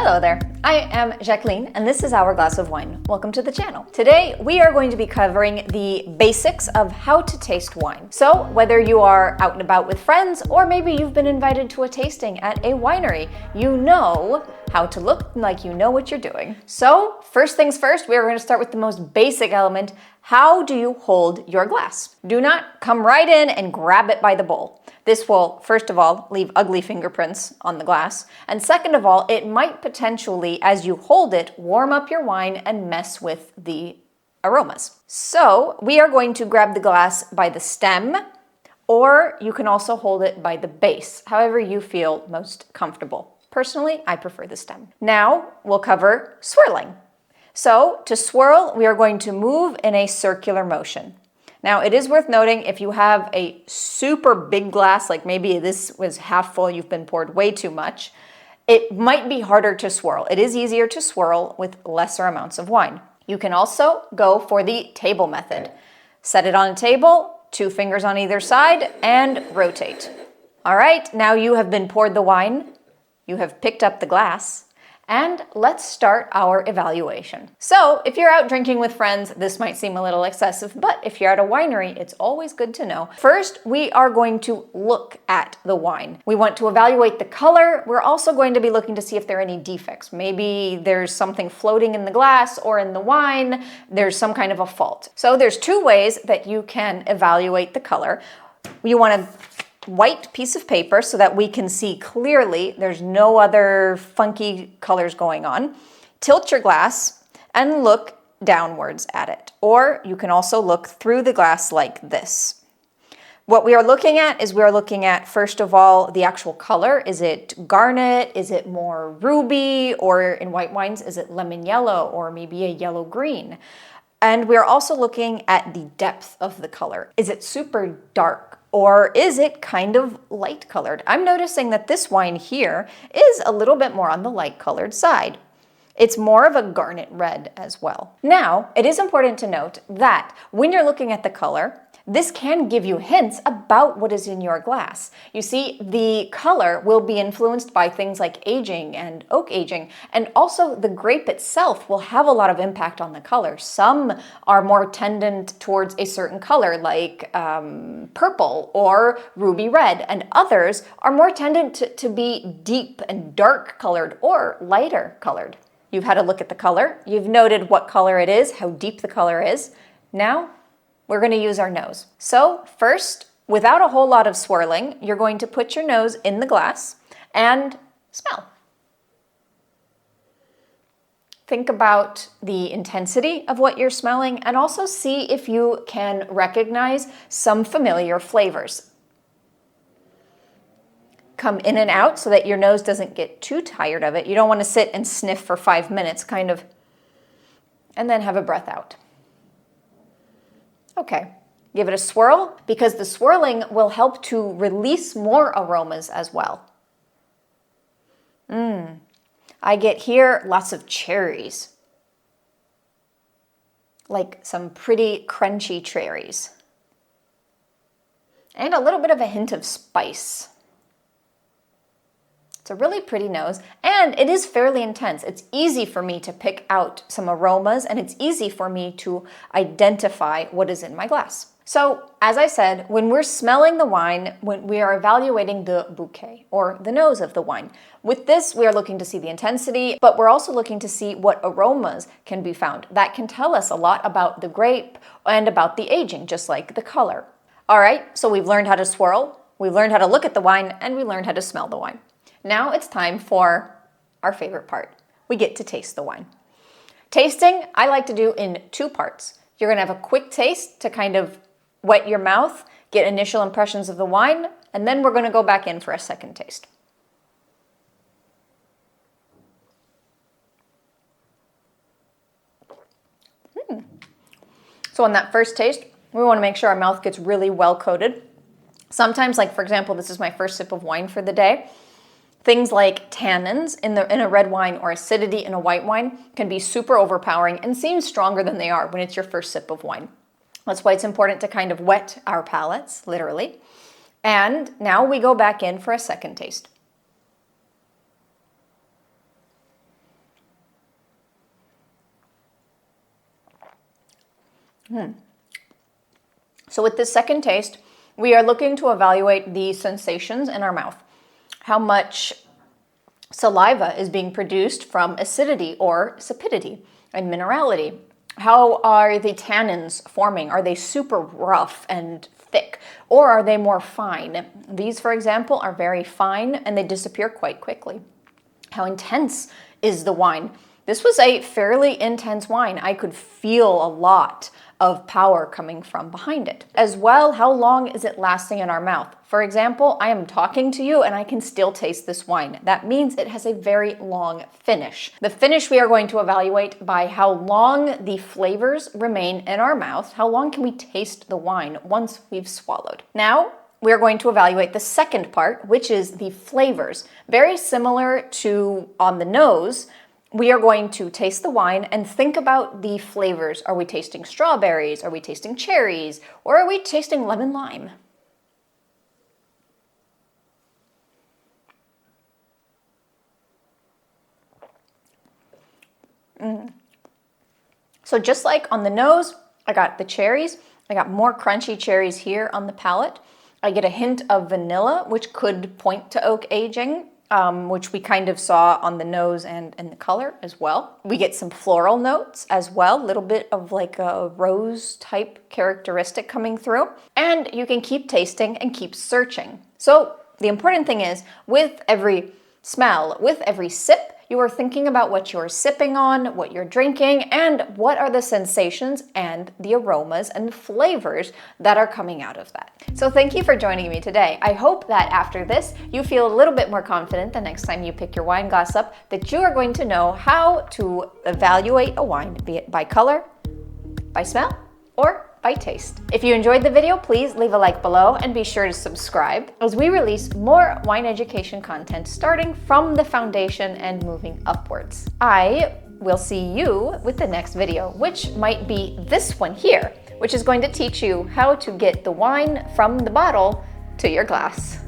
Hello there, I am Jacqueline and this is Our Glass of Wine. Welcome to the channel. Today we are going to be covering the basics of how to taste wine. So whether you are out and about with friends or maybe you've been invited to a tasting at a winery, you know how to look like you know what you're doing. So first things first, we are going to start with the most basic element. How do you hold your glass? Do not come right in and grab it by the bowl. This will, first of all, leave ugly fingerprints on the glass. And second of all, it might potentially, as you hold it, warm up your wine and mess with the aromas. So we are going to grab the glass by the stem, or you can also hold it by the base, however you feel most comfortable. Personally, I prefer the stem. Now we'll cover swirling. So to swirl, we are going to move in a circular motion. Now, it is worth noting if you have a super big glass, like maybe this was half full, you've been poured way too much, it might be harder to swirl. It is easier to swirl with lesser amounts of wine. You can also go for the table method. Set it on a table, 2 fingers on either side, and rotate. All right, now you have been poured the wine, you have picked up the glass, and let's start our evaluation. So if you're out drinking with friends, this might seem a little excessive, but if you're at a winery, it's always good to know. First, we are going to look at the wine. We want to evaluate the color. We're also going to be looking to see if there are any defects. Maybe there's something floating in the glass or in the wine. There's some kind of a fault. So there's 2 ways that you can evaluate the color. You want to white piece of paper so that we can see clearly there's no other funky colors going on. Tilt your glass and look downwards at it. Or you can also look through the glass like this. What we are looking at is we're looking at, first of all, the actual color. Is it garnet? Is it more ruby? Or in white wines, is it lemon yellow or maybe a yellow green? And we're also looking at the depth of the color. Is it super dark? Or is it kind of light colored? I'm noticing that this wine here is a little bit more on the light colored side. It's more of a garnet red as well. Now, it is important to note that when you're looking at the color, this can give you hints about what is in your glass. You see, the color will be influenced by things like aging and oak aging, and also the grape itself will have a lot of impact on the color. Some are more tendent towards a certain color, like purple or ruby red, and others are more tendent to be deep and dark colored or lighter colored. You've had a look at the color. You've noted what color it is, how deep the color is. Now, we're going to use our nose. So first, without a whole lot of swirling, you're going to put your nose in the glass and smell. Think about the intensity of what you're smelling and also see if you can recognize some familiar flavors. Come in and out so that your nose doesn't get too tired of it. You don't want to sit and sniff for 5 minutes, kind of, and then have a breath out. Okay, give it a swirl because the swirling will help to release more aromas as well. I get here lots of cherries, like some pretty crunchy cherries, and a little bit of a hint of spice. It's a really pretty nose, and it is fairly intense. It's easy for me to pick out some aromas, and it's easy for me to identify what is in my glass. So, as I said, when we're smelling the wine, when we are evaluating the bouquet, or the nose of the wine, with this, we are looking to see the intensity, but we're also looking to see what aromas can be found. That can tell us a lot about the grape and about the aging, just like the color. All right, so we've learned how to swirl, we've learned how to look at the wine, and we learned how to smell the wine. Now it's time for our favorite part. We get to taste the wine. Tasting, I like to do in 2 parts. You're gonna have a quick taste to kind of wet your mouth, get initial impressions of the wine, and then we're gonna go back in for a second taste. So on that first taste, we wanna make sure our mouth gets really well coated. Sometimes, like for example, this is my first sip of wine for the day. Things like tannins in a red wine or acidity in a white wine can be super overpowering and seem stronger than they are when it's your first sip of wine. That's why it's important to kind of wet our palates, literally. And now we go back in for a second taste. So with this second taste, we are looking to evaluate the sensations in our mouth. How much saliva is being produced from acidity or sapidity and minerality. How are the tannins forming? Are they super rough and thick, or are they more fine? These, for example, are very fine and they disappear quite quickly. How intense is the wine? This was a fairly intense wine. I could feel a lot of power coming from behind it. As well, how long is it lasting in our mouth? For example, I am talking to you and I can still taste this wine. That means it has a very long finish. The finish we are going to evaluate by how long the flavors remain in our mouth. How long can we taste the wine once we've swallowed? Now, we are going to evaluate the second part, which is the flavors. Very similar to on the nose, we are going to taste the wine and think about the flavors. Are we tasting strawberries? Are we tasting cherries? Or are we tasting lemon lime? So just like on the nose, I got the cherries. I got more crunchy cherries here on the palate. I get a hint of vanilla, which could point to oak aging, which we kind of saw on the nose and the color as well. We get some floral notes as well, a little bit of like a rose type characteristic coming through. And you can keep tasting and keep searching. So the important thing is, with every smell, with every sip, you are thinking about what you're sipping on, what you're drinking, and what are the sensations and the aromas and flavors that are coming out of that. So thank you for joining me today. I hope that after this, you feel a little bit more confident the next time you pick your wine glass up, that you are going to know how to evaluate a wine, be it by color, by smell, or by taste. If you enjoyed the video, please leave a like below and be sure to subscribe as we release more wine education content starting from the foundation and moving upwards. I will see you with the next video, which might be this one here, which is going to teach you how to get the wine from the bottle to your glass.